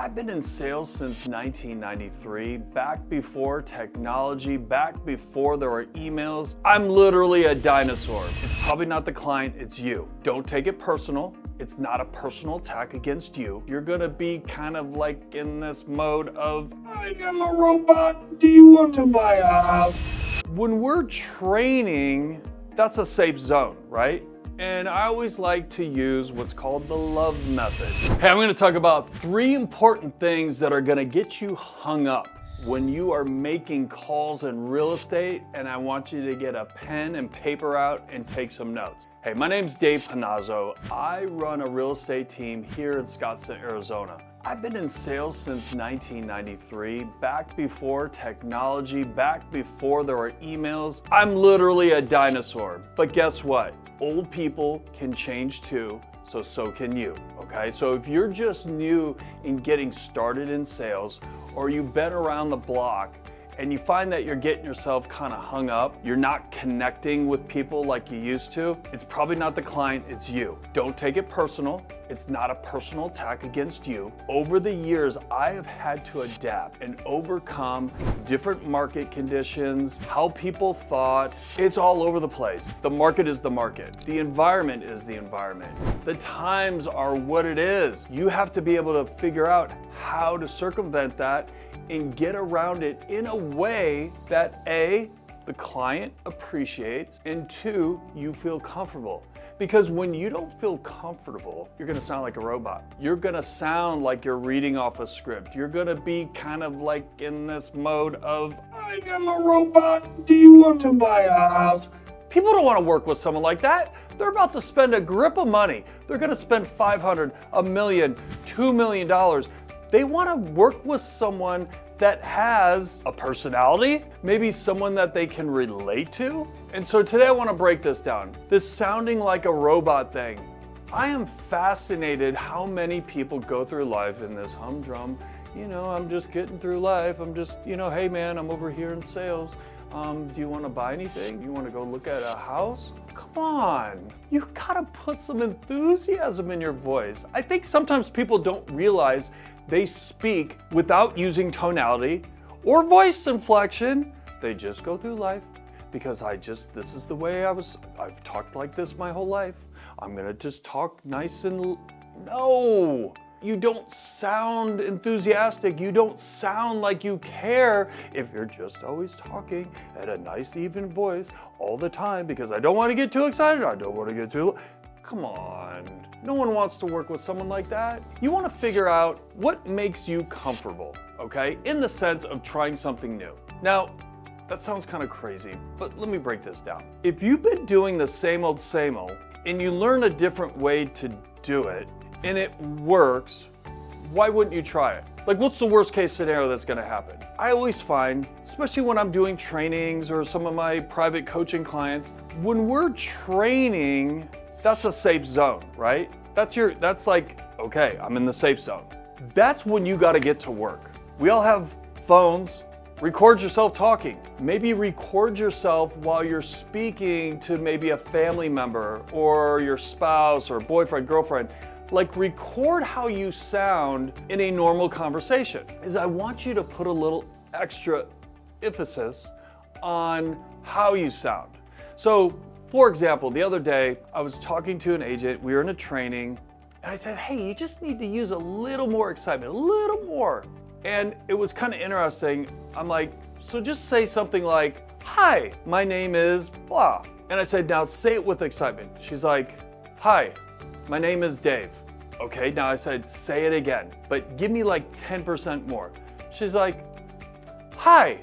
I've been in sales since 1993, back before technology, back before there were emails. I'm literally a dinosaur. It's probably not the client, it's you. Don't take it personal. It's not a personal attack against you. You're gonna be kind of like in this mode of, I am a robot, do you want to buy a house? When we're training, that's a safe zone, right? And I always like to use what's called the love method. Hey, I'm gonna talk about 3 important things that are gonna get you hung up when you are making calls in real estate, and I want you to get a pen and paper out and take some notes. Hey, my name's Dave Panozzo. I run a real estate team here in Scottsdale, Arizona. I've been in sales since 1993, back before technology, back before there were emails. I'm literally a dinosaur, but guess what? Old people can change too, so can you, okay? So if you're just new in getting started in sales, or you've been around the block and you find that you're getting yourself kind of hung up, you're not connecting with people like you used to, it's probably not the client, it's you. Don't take it personal. It's not a personal attack against you. Over the years, I have had to adapt and overcome different market conditions, how people thought. It's all over the place. The market is the market. The environment is the environment. The times are what it is. You have to be able to figure out how to circumvent that and get around it in a way that A, the client appreciates, and 2, you feel comfortable. Because when you don't feel comfortable, you're gonna sound like a robot. You're gonna sound like you're reading off a script. You're gonna be kind of like in this mode of, I am a robot, do you want to buy a house? People don't wanna work with someone like that. They're about to spend a grip of money. They're gonna spend $500, $1 million, $2 million. They wanna work with someone that has a personality, maybe someone that they can relate to. And so today I wanna break this down. This sounding like a robot thing. I am fascinated how many people go through life in this humdrum, I'm just getting through life. I'm just, hey man, I'm over here in sales. Do you wanna buy anything? Do you wanna go look at a house? Come on, you gotta put some enthusiasm in your voice. I think sometimes people don't realize they speak without using tonality or voice inflection. They just go through life because this is the way I've talked like this my whole life. I'm gonna just talk nice and, no. You don't sound enthusiastic. You don't sound like you care if you're just always talking at a nice even voice all the time because I don't want to get too excited. I don't want to get too, come on. No one wants to work with someone like that. You want to figure out what makes you comfortable, okay? In the sense of trying something new. Now, that sounds kind of crazy, but let me break this down. If you've been doing the same old, and you learn a different way to do it, and it works, why wouldn't you try it? Like, what's the worst case scenario that's gonna happen? I always find, especially when I'm doing trainings or some of my private coaching clients, when we're training, that's a safe zone, right? That's like, okay, I'm in the safe zone. That's when you gotta get to work. We all have phones. Record yourself talking. Maybe record yourself while you're speaking to maybe a family member or your spouse or boyfriend, girlfriend. Like, record how you sound in a normal conversation. I want you to put a little extra emphasis on how you sound. So, for example, the other day, I was talking to an agent, we were in a training, and I said, hey, you just need to use a little more excitement, a little more. And it was kind of interesting. I'm like, so just say something like, hi, my name is blah. And I said, now say it with excitement. She's like, hi, my name is Dave. Okay, now I said, say it again, but give me like 10% more. She's like, hi,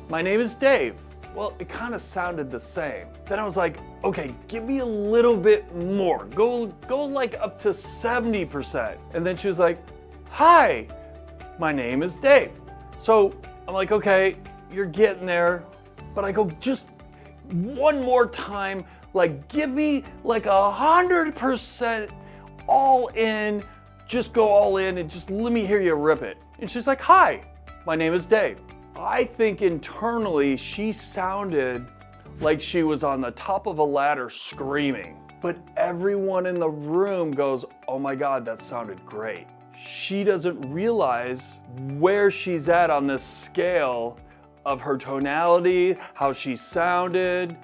my name is Dave. Well, it kind of sounded the same. Then I was like, okay, give me a little bit more. Go like up to 70%. And then she was like, hi, my name is Dave. So I'm like, okay, you're getting there. But I go, just one more time, like give me like 100% all in, just go all in and just let me hear you rip it. And she's like, hi, my name is Dave. I think internally she sounded like she was on the top of a ladder screaming. But everyone in the room goes, oh my God, that sounded great. she doesn't realize where she's at on this scale of her tonality, how she sounded,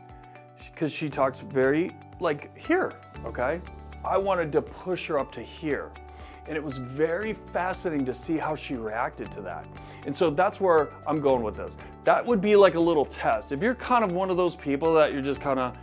because she talks very like here, okay? I wanted to push her up to here. And it was very fascinating to see how she reacted to that. And so that's where I'm going with this. That would be like a little test. If you're kind of one of those people that you're just kind of,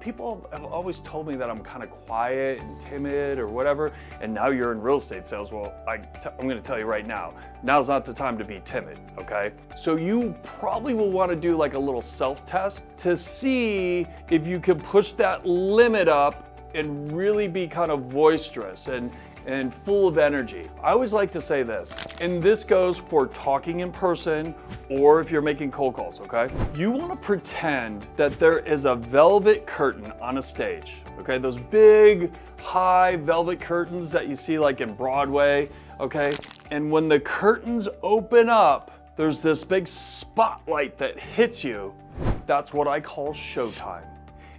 people have always told me that I'm kind of quiet and timid or whatever, and now you're in real estate sales. Well, I'm gonna tell you right now, now's not the time to be timid, okay? So you probably will wanna do like a little self-test to see if you can push that limit up and really be kind of boisterous and full of energy. I always like to say this, and this goes for talking in person or if you're making cold calls, okay? You wanna pretend that there is a velvet curtain on a stage, okay? Those big, high velvet curtains that you see like in Broadway, okay? And when the curtains open up, there's this big spotlight that hits you. That's what I call showtime.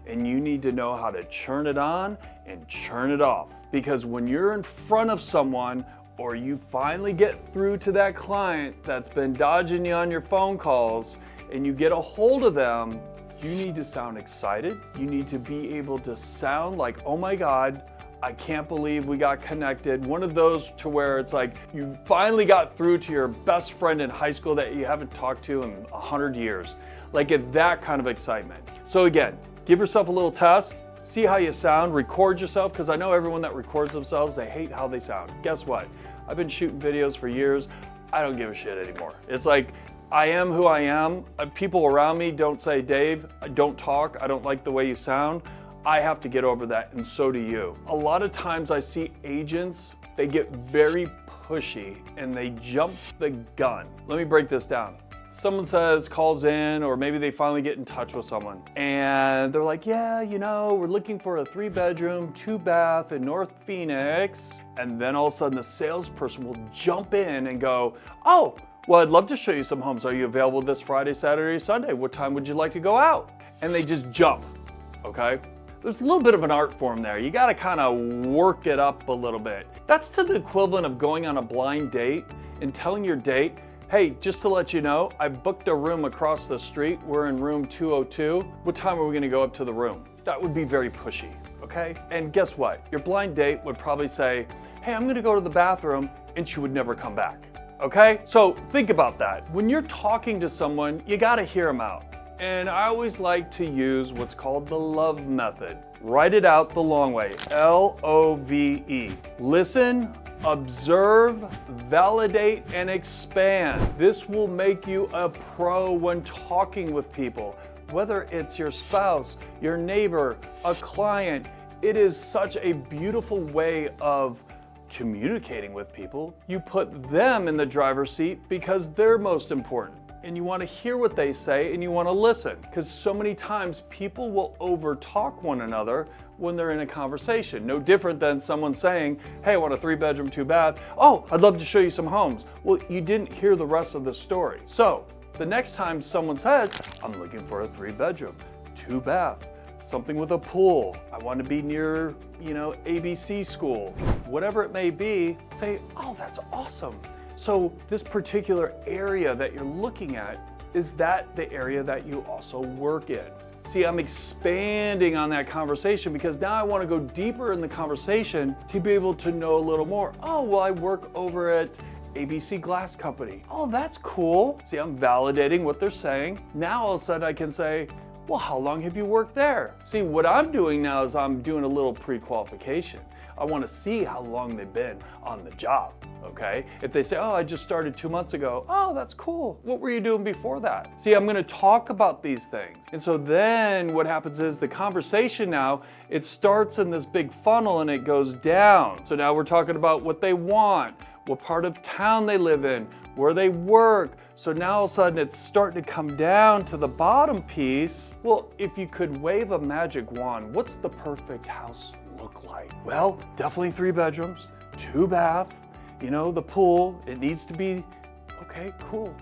And you need to know how to churn it on and churn it off. Because when you're in front of someone or you finally get through to that client that's been dodging you on your phone calls and you get a hold of them, you need to sound excited. You need to be able to sound like, oh my God, I can't believe we got connected. One of those to where it's like you finally got through to your best friend in high school that you haven't talked to in 100 years. Like at that kind of excitement. So again, give yourself a little test, see how you sound, record yourself, because I know everyone that records themselves, they hate how they sound. Guess what? I've been shooting videos for years. I don't give a shit anymore. It's like, I am who I am. People around me don't say, Dave, don't talk, I don't like the way you sound. I have to get over that, and so do you. A lot of times I see agents, they get very pushy and they jump the gun. Let me break this down. Someone calls in, or maybe they finally get in touch with someone and they're like, yeah, we're looking for a 3-bedroom, 2-bath in North Phoenix. And then all of a sudden the salesperson will jump in and go, oh, well, I'd love to show you some homes. Are you available this Friday, Saturday, Sunday? What time would you like to go out? And they just jump, okay? There's a little bit of an art form there. You gotta kind of work it up a little bit. That's to the equivalent of going on a blind date and telling your date, hey, just to let you know, I booked a room across the street. We're in room 202. What time are we gonna go up to the room? That would be very pushy, okay? And guess what? Your blind date would probably say, hey, I'm gonna go to the bathroom, and she would never come back, okay? So think about that. When you're talking to someone, you gotta hear them out. And I always like to use what's called the love method. Write it out the long way, L-O-V-E. Listen, observe, validate, and expand. This will make you a pro when talking with people, whether it's your spouse, your neighbor, a client. It is such a beautiful way of communicating with people. You put them in the driver's seat because they're most important. And you want to hear what they say and you want to listen. Because so many times people will overtalk one another when they're in a conversation. No different than someone saying, hey, I want a 3-bedroom, 2-bath. Oh, I'd love to show you some homes. Well, you didn't hear the rest of the story. So the next time someone says, I'm looking for a 3-bedroom, 2-bath, something with a pool. I want to be near, ABC school. Whatever it may be, say, oh, that's awesome. So this particular area that you're looking at, is that the area that you also work in? See, I'm expanding on that conversation because now I want to go deeper in the conversation to be able to know a little more. Oh, well, I work over at ABC Glass Company. Oh, that's cool. See, I'm validating what they're saying. Now all of a sudden I can say, well, how long have you worked there? See, what I'm doing now is I'm doing a little pre-qualification. I want to see how long they've been on the job, okay? If they say, oh, I just started 2 months ago, oh, that's cool. What were you doing before that? See, I'm going to talk about these things. And so then what happens is the conversation now, it starts in this big funnel and it goes down. So now we're talking about what they want, what part of town they live in, where they work. So now all of a sudden it's starting to come down to the bottom piece. Well, if you could wave a magic wand, what's the perfect house look like? Well, definitely 3 bedrooms, 2 bath, the pool, it needs to be, okay, cool.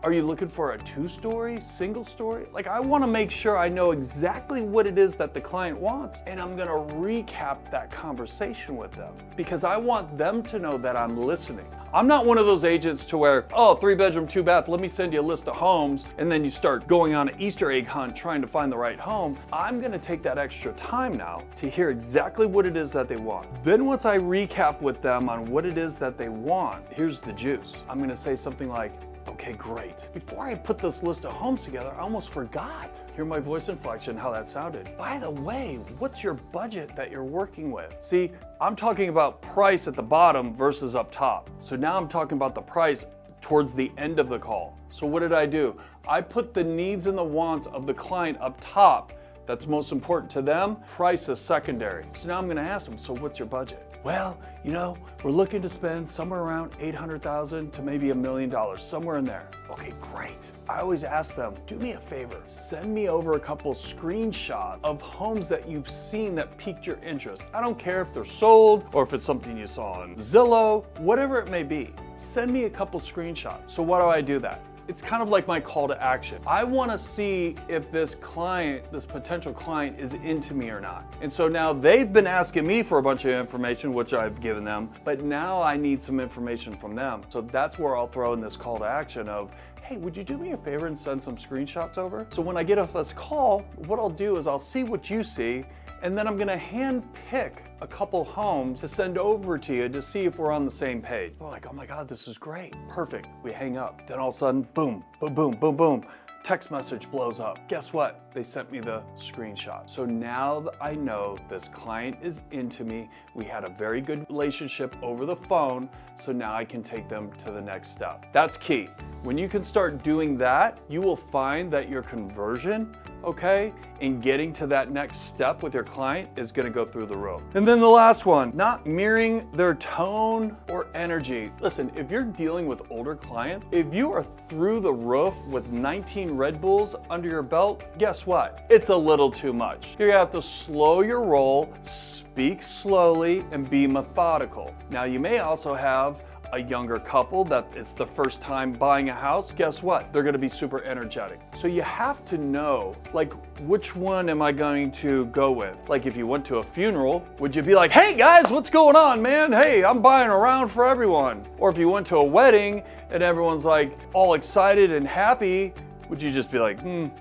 Are you looking for a 2-story, single story? Like, I wanna make sure I know exactly what it is that the client wants, and I'm gonna recap that conversation with them because I want them to know that I'm listening. I'm not one of those agents to where, oh, 3-bedroom, 2-bath, let me send you a list of homes, and then you start going on an Easter egg hunt trying to find the right home. I'm gonna take that extra time now to hear exactly what it is that they want. Then once I recap with them on what it is that they want, here's the juice. I'm gonna say something like, okay, great. Before I put this list of homes together, I almost forgot. Hear my voice inflection, how that sounded. By the way, what's your budget that you're working with? See, I'm talking about price at the bottom versus up top. So now I'm talking about the price towards the end of the call. So what did I do? I put the needs and the wants of the client up top. That's most important to them. Price is secondary. So now I'm gonna ask them, so what's your budget? Well, you know, we're looking to spend somewhere around $800,000 to maybe $1 million, somewhere in there. Okay, great. I always ask them, do me a favor, send me over a couple screenshots of homes that you've seen that piqued your interest. I don't care if they're sold or if it's something you saw on Zillow, whatever it may be. Send me a couple screenshots. So why do I do that? It's kind of like my call to action. I want to see if this client, this potential client, is into me or not. And so now they've been asking me for a bunch of information, which I've given them, but now I need some information from them. So that's where I'll throw in this call to action of, hey, would you do me a favor and send some screenshots over? So when I get off this call, what I'll do is I'll see what you see, and then I'm gonna hand pick a couple homes to send over to you to see if we're on the same page. We're like, oh my God, this is great, perfect. We hang up. Then all of a sudden, boom, boom, boom, boom, boom. Text message blows up. Guess what? They sent me the screenshot. So now that I know this client is into me, we had a very good relationship over the phone, so now I can take them to the next step. That's key. When you can start doing that, you will find that your conversion, okay, in getting to that next step with your client is gonna go through the roof. And then the last one, not mirroring their tone or energy. Listen, if you're dealing with older clients, if you are through the roof with 19 Red Bulls under your belt, guess what? It's a little too much. You're gonna have to slow your roll, speak slowly, and be methodical. Now, you may also have a younger couple that it's the first time buying a house. Guess what? They're gonna be super energetic. So you have to know, like, which one am I going to go with? Like, if you went to a funeral, would you be like, hey guys, what's going on, man? Hey, I'm buying around for everyone. Or if you went to a wedding and everyone's like all excited and happy, would you just be like,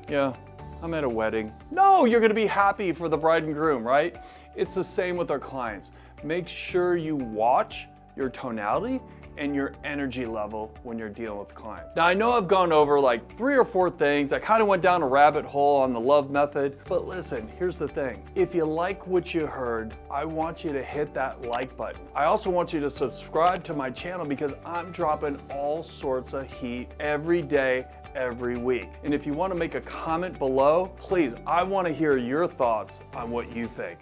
yeah, I'm at a wedding? No, you're gonna be happy for the bride and groom, right? It's the same with our clients. Make sure you watch your tonality and your energy level when you're dealing with clients. Now, I know I've gone over like 3 or 4 things. I kind of went down a rabbit hole on the love method, but listen, here's the thing. If you like what you heard, I want you to hit that like button. I also want you to subscribe to my channel because I'm dropping all sorts of heat every day, every week. And if you want to make a comment below, please, I want to hear your thoughts on what you think.